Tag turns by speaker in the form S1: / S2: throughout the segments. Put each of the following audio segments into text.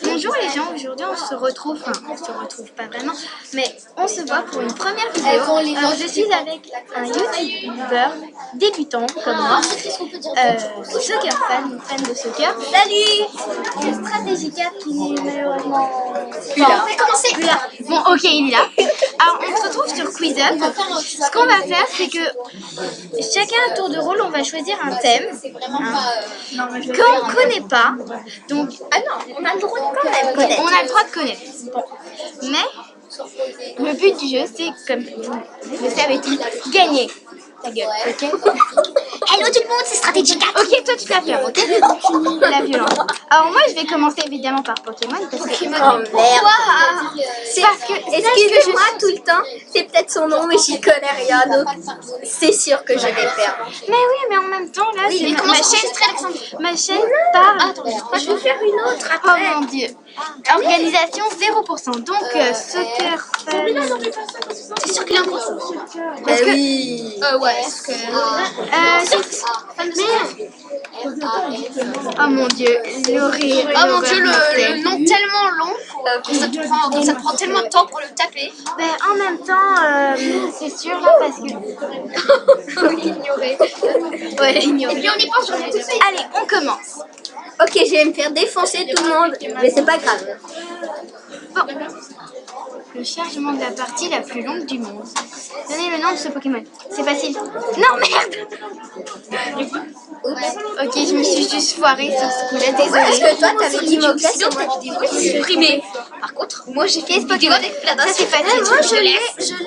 S1: Bonjour les gens, aujourd'hui on se retrouve, enfin on se retrouve pas vraiment, mais on se voit pour une première vidéo. Alors je suis avec un youtubeur débutant comme moi, soccer fan de soccer. Salut. Stratégie 4 qui est malheureusement
S2: plus là. On va commencer.
S1: Plus là. Bon ok il est là. Alors on se retrouve sur Quiz Up. Ce qu'on va faire c'est que chacun à tour de rôle on va choisir un thème qu'on ne connaît pas. Donc
S2: ah non, on a le droit de quand même connaître.
S1: On a le droit de connaître. Bon. Mais le but du jeu, c'est, comme vous le savez tous, gagner. Ta gueule, ok?
S2: Hello tout le monde, c'est Stratégie 4.
S1: Ok, toi tu vas faire, ok? La violence. Alors moi je vais commencer évidemment par Pokémon. Parce que...
S2: Oh merde.
S1: Parce que,
S2: excusez-moi tout le temps, c'est peut-être son nom mais j'y connais rien, donc c'est sûr que je vais faire.
S1: Mais oui, mais en même temps là,
S2: oui,
S1: c'est ma chaîne part.
S2: Attends, je vais faire une autre après.
S1: Oh mon dieu. Organisation 0%. Donc soccer fan.
S2: C'est sûr qu'il est en France. Oui.
S1: Ouais. Oh mon dieu, l'horreur.
S2: Oh mon dieu, le nom tellement long que ça prend tellement de temps pour le taper.
S1: Ben, en même temps, c'est sûr là parce que.
S2: Ignorer.
S1: Ouais, ignorer.
S2: Et puis on y pense, tout de suite.
S1: Allez, on commence.
S2: Ok, je vais me faire défoncer tout le monde, mais c'est pas grave.
S1: Bon. Le chargement de la partie la plus longue du monde. Donnez le nom de ce Pokémon. C'est facile. Non, merde. Ok, je me suis juste foirée sur ce coup-là, désolée.
S2: Est-ce que toi, t'avais dit Moclès et moi je dis supprimé. Par contre, moi j'ai fait
S1: Pokémon. Ça c'est facile.
S2: Moi je l'ai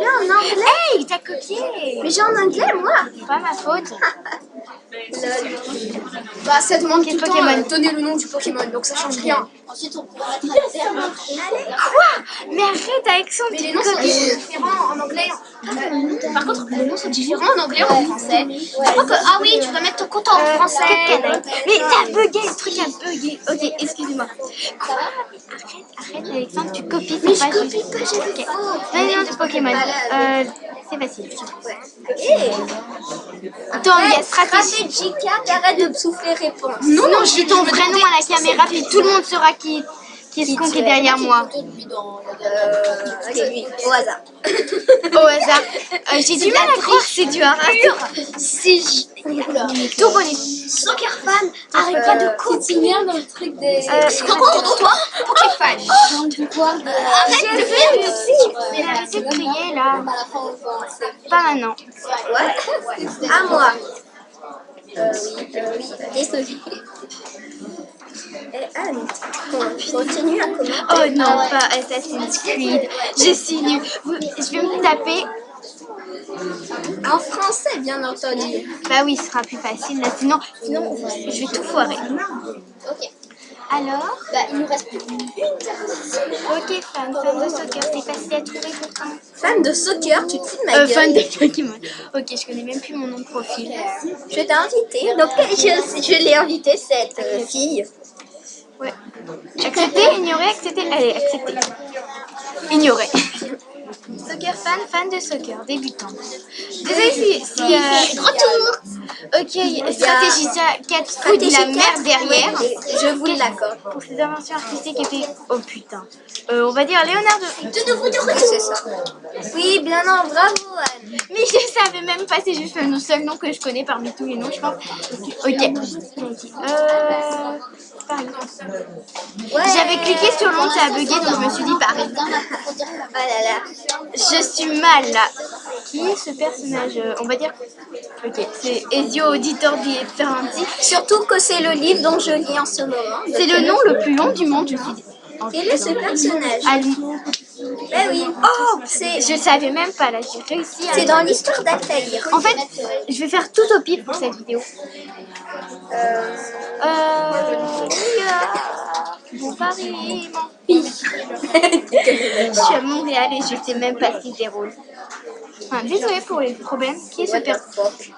S2: en anglais.
S1: Hey, t'as copié.
S2: Mais j'ai en anglais, moi.
S1: Pas ma faute.
S2: Bah ça demande tout le temps donner le nom du Pokémon, donc ça change rien. Ensuite on pourra
S1: Quoi? Mais arrête avec son petit
S2: les noms sont différents en anglais. Par contre, les noms sont différents en anglais et en français. Par contre, ah oui, tu dois mettre ton compte en français.
S1: Mais t'as bugué, le truc a bugué. Ok, excusez-moi. Quoi? Arrête Alexandre, tu copies, c'est pas juste.
S2: Je copie pas, j'ai
S1: Donne le nom du Pokémon. C'est facile.
S2: Attends, il y a Stratégie 4, arrête de me souffler réponse.
S1: Non, je dis ton vrai nom à la caméra, puis tout le monde saura qui est derrière moi.
S2: C'est lui, au hasard.
S1: Au hasard. J'ai du mal à croire que c'est du hasard.
S2: C'est
S1: tout bonus.
S2: Soccer fan, arrête pas de copier dans le truc des... C'est quoi ton nom, toi? Pokéfan. Arrête de faire
S1: Mais arrêtez de crier là. Pas maintenant.
S2: Ouais. À moi. Oui, désolé. Anne, on continue à commenter.
S1: Oh non, pas Assassin's Creed. Je suis nulle. Je vais me taper.
S2: En français, bien entendu.
S1: Bah oui, ce sera plus facile là. Sinon, je vais tout foirer.
S2: Ok.
S1: Alors,
S2: il nous reste plus qu'une.
S1: ok, fan de soccer, c'est facile à trouver pourtant.
S2: Fan de soccer, tu te fous de ma gueule.
S1: Fan de Pokémon. Ok, je connais même plus mon nom de profil.
S2: Je t'ai invité, donc je l'ai invité cette fille.
S1: Ouais. Accepter, ignorer, accepter. Allez, accepter. Ignorer. Soccer fan de soccer, débutant. Désolé si
S2: je suis de retour.
S1: Ok, stratégie 4 fout de la merde derrière.
S2: Je vous l'accorde.
S1: Pour ses inventions artistiques et puis... Oh putain. On va dire Leonardo.
S2: De nouveau de retour. C'est ça. Oui, bien non, bravo Anne.
S1: Mais je savais même pas, c'est juste le seul nom que je connais parmi tous les noms, je pense. Ok. Paris. Ouais. J'avais cliqué sur le nom, ça a bugué, donc je me suis dit Paris.
S2: Oh là là.
S1: Je suis mal là. Qui est ce personnage? On va dire. Ok, c'est Ezio Auditor di Ferranti.
S2: Surtout que c'est le livre dont je lis en ce moment.
S1: C'est le nom le plus long du monde, je suis dit.
S2: Quel est ce personnage?
S1: Ali.
S2: Ben oui.
S1: Oh, je savais même pas là, j'ai réussi à...
S2: C'est dans l'histoire d'Altaïr.
S1: En fait, je vais faire tout au pif pour cette vidéo. Bon Paris, mon fils. Je suis à Montréal et je sais même pas si déroule. Enfin, désolée pour les problèmes. Qui est ce personnage?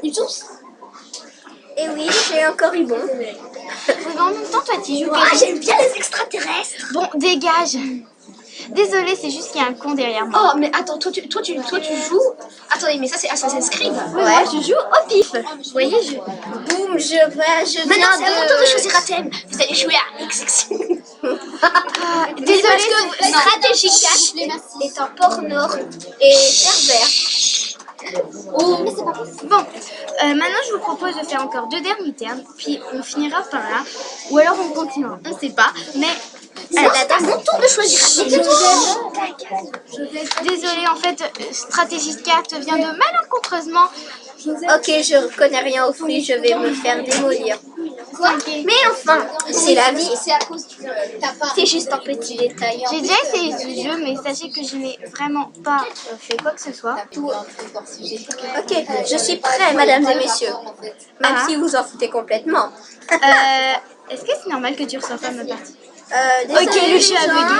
S2: Une source. Et oui, j'ai encore eu bon.
S1: Mais en même temps, toi, tu joues.
S2: J'aime bien les extraterrestres.
S1: Bon, dégage. Désolée, c'est juste qu'il y a un con derrière moi.
S2: Oh, mais attends, toi tu joues... Attendez, mais ça c'est Assassin's Creed.
S1: Ouais, moi je joue au pif. Vous voyez,
S2: Boum, je viens
S1: Maintenant, c'est à mon tour de choisir un thème. Vous allez jouer à XX. Désolée,
S2: parce que Stratégie 4 est un porno et pervers.
S1: Bon, maintenant je vous propose de faire encore 2 derniers termes, puis on finira par là, ou alors on continuera, on sait pas, mais...
S2: C'est à mon tour de choisir.
S1: Désolée, en fait, Stratégie 4 vient de malencontreusement...
S2: Ok, je connais rien aux fruits, je vais me faire démolir. Mais enfin, c'est la vie. C'est juste un petit détail.
S1: J'ai déjà essayé ce jeu, mais sachez que je n'ai vraiment pas fait quoi que ce soit.
S2: Ok, je suis prêt, mesdames et messieurs. Même si vous en foutez complètement.
S1: Est-ce que c'est normal que tu ressens pas ma partie?
S2: Désolé,
S1: Ok, le jeu a
S2: bugué.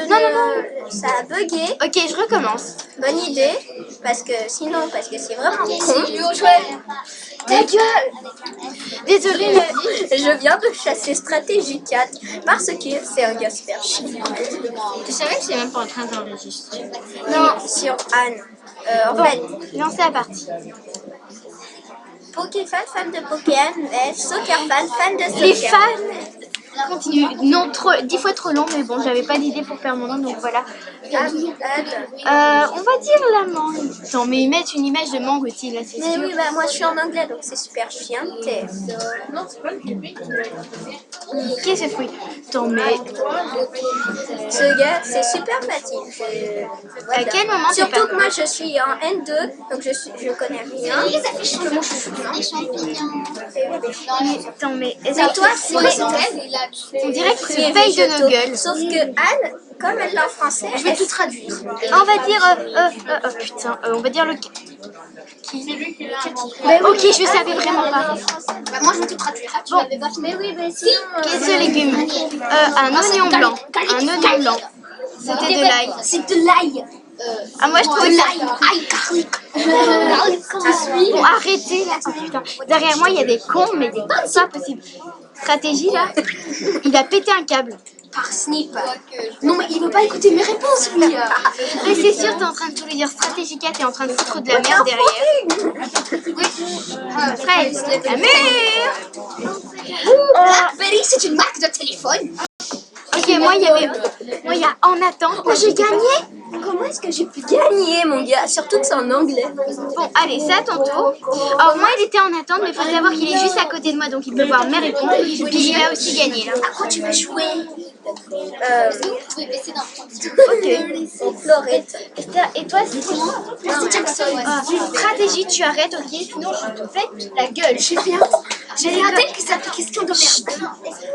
S2: Non, ça a bugué.
S1: Ok, je recommence.
S2: Bonne idée, parce que c'est vraiment con.
S1: Ta gueule! Désolée,
S2: Je viens de chasser Stratégie 4 parce que c'est un gars super chiant.
S1: tu savais que c'est même pas en train d'enregistrer.
S2: Non, sur Anne. En fait,
S1: Lancez la partie.
S2: Pokéfan, fan de Pokémon, Soccer fan de soccer.
S1: Les fans continuent. Non, 10 fois trop long, mais bon, j'avais pas d'idée pour faire mon nom, donc voilà.
S2: Anne.
S1: On va dire la mangue. Non, mais ils mettent une image de mangue aussi, là, c'est
S2: Mais
S1: sûr.
S2: oui, bah moi je suis en anglais donc c'est super chiant.
S1: Qu'est-ce que ce fruit? Attends, mais
S2: Ce gars, c'est super facile.
S1: à quel moment t'es
S2: Surtout
S1: pas...
S2: que moi je suis en N2, donc je connais rien.
S1: Attends, mais est-ce
S2: Mais
S1: que
S2: toi,
S1: on dirait que tu te payes de nos gueules.
S2: Sauf que Anne, comme elle est en français, je vais tout traduire.
S1: On va dire... putain, on va dire le... Ok, je savais vraiment pas.
S2: Moi je vais tout traduire.
S1: Bon.
S2: Mais oui, mais sinon.
S1: Qu'est-ce que légumes? Un oignon blanc. Un oignon blanc. C'était de l'ail.
S2: C'est de l'ail.
S1: Ah, moi je trouve
S2: De
S1: ça...
S2: l'ail. Aïe, garlic.
S1: Bon, arrêtez là. Oh, putain. Derrière moi, il y a des cons, mais des cons, c'est pas possible. Stratégie là. Il a pété un câble.
S2: Parsnip. Non, mais il veut pas écouter mes réponses, lui.
S1: Mais c'est sûr, t'es en train de tout lui dire. Stratégie 4, t'es en train de foutre de la merde derrière. Fraise, la mère.
S2: BlackBerry, c'est une marque de téléphone.
S1: Ok, moi, il y a en attente.
S2: Oh, j'ai gagné. Comment est-ce que j'ai pu gagner, mon gars? Surtout que c'est en anglais.
S1: Bon, allez, c'est à ton tour. Alors, moi, il était en attente, mais il faut savoir qu'il est juste à côté de moi, donc il peut voir mes réponses. Puis il a aussi gagné, là.
S2: À quoi tu veux jouer?
S1: Ok.
S2: Florette.
S1: Et toi, c'est
S2: Jackson.
S1: stratégie, tu arrêtes, ok? Sinon, je te pète la gueule.
S2: J'ai regardé que ça s'appelle question de merde.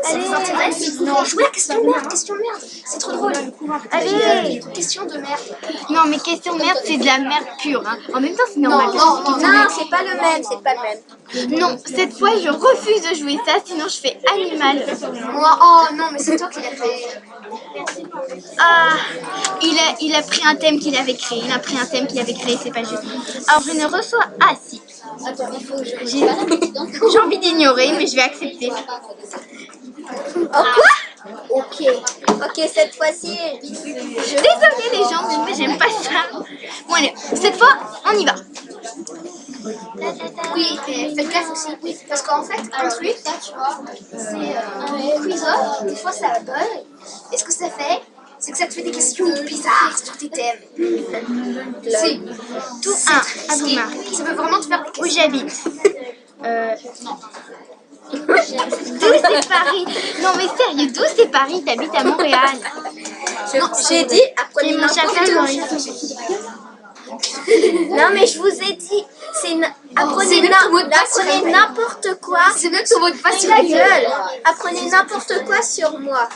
S2: Ça vous intéresse? Non, jouer à question de merde, question de merde. C'est trop drôle.
S1: Allez.
S2: Question de merde.
S1: Non, mais question merde, c'est de la merde pure. Hein. En même temps, c'est normal.
S2: Non, c'est pas le même, c'est pas le même.
S1: Non, cette fois, je refuse de jouer ça, sinon je fais animal.
S2: Moi, oh non, mais c'est toi qui l'as fait.
S1: Ah, il a pris un thème qu'il avait créé. Il a pris un thème qu'il avait créé, c'est pas juste. Alors, je ne reçois... Ah, si. J'ai envie d'ignorer, mais je vais accepter.
S2: Oh quoi? Ok, cette fois-ci,
S1: Désolée les gens, mais j'aime pas ça. Bon allez, cette fois, on y va.
S2: oui, faites gaffe aussi. Parce qu'en fait, un truc, tu vois, c'est un quiz-off, des fois ça bug. Et ce que ça fait, c'est que ça te fait des questions bizarres sur tes thèmes. C'est
S1: Tout un, à vous marquer.
S2: Ça veut vraiment te faire des
S1: Où
S2: questions.
S1: j'habite. D'où c'est Paris? Non mais sérieux, d'où c'est Paris? T'habites à Montréal.
S2: J'ai dit, apprenez
S1: Et mon
S2: n'importe
S1: chapeau,
S2: quoi. Non, mais je vous ai dit, apprenez n'importe quoi.
S3: C'est même ton mot de passe sur
S2: Ta gueule. Apprenez n'importe quoi sur moi.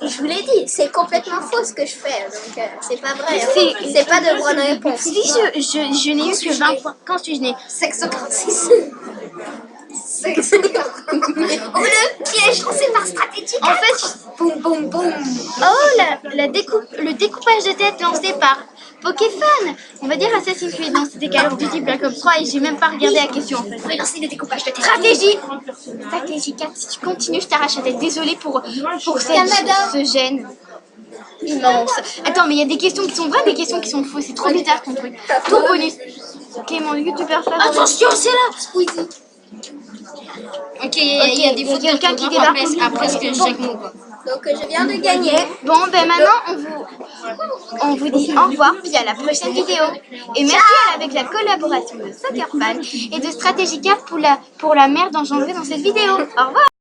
S2: Et je vous l'ai dit, c'est complètement faux ce que je fais, donc c'est pas vrai. Hein. C'est pas de bonne réponse.
S1: Si je n'ai eu que 20 points. Quand suis-je née?
S2: 546. Oh, le piège lancé par stratégie.
S1: En fait,
S2: Boum, boum, boum.
S1: oh, le découpage de tête lancé par Pokéfan. On va dire Assassin's Creed. Non, c'était Call of Duty Black Ops 3 et j'ai même pas regardé la question en fait.
S2: On va lancer le découpage de tête.
S1: Stratégie 4, si tu continues, je t'arrache la tête. Désolée pour ce gêne immense. Attends, mais il y a des questions qui sont vraies, des questions qui sont fausses. C'est trop bizarre ton truc. Tour bonus. Ok, mon youtubeur favori.
S2: Attention, c'est là. Squeezie.
S3: Ok, il y a des fautes
S1: quelqu'un qui
S3: d'orthographe
S1: débarque.
S3: après chaque mot. Quoi.
S2: Donc je viens de gagner.
S1: Bon, ben maintenant, on vous dit au revoir, puis à la prochaine vidéo. Et merci avec la collaboration de Soccer Fan et de Stratégica pour la mère d'engendrer dans cette vidéo. Au revoir.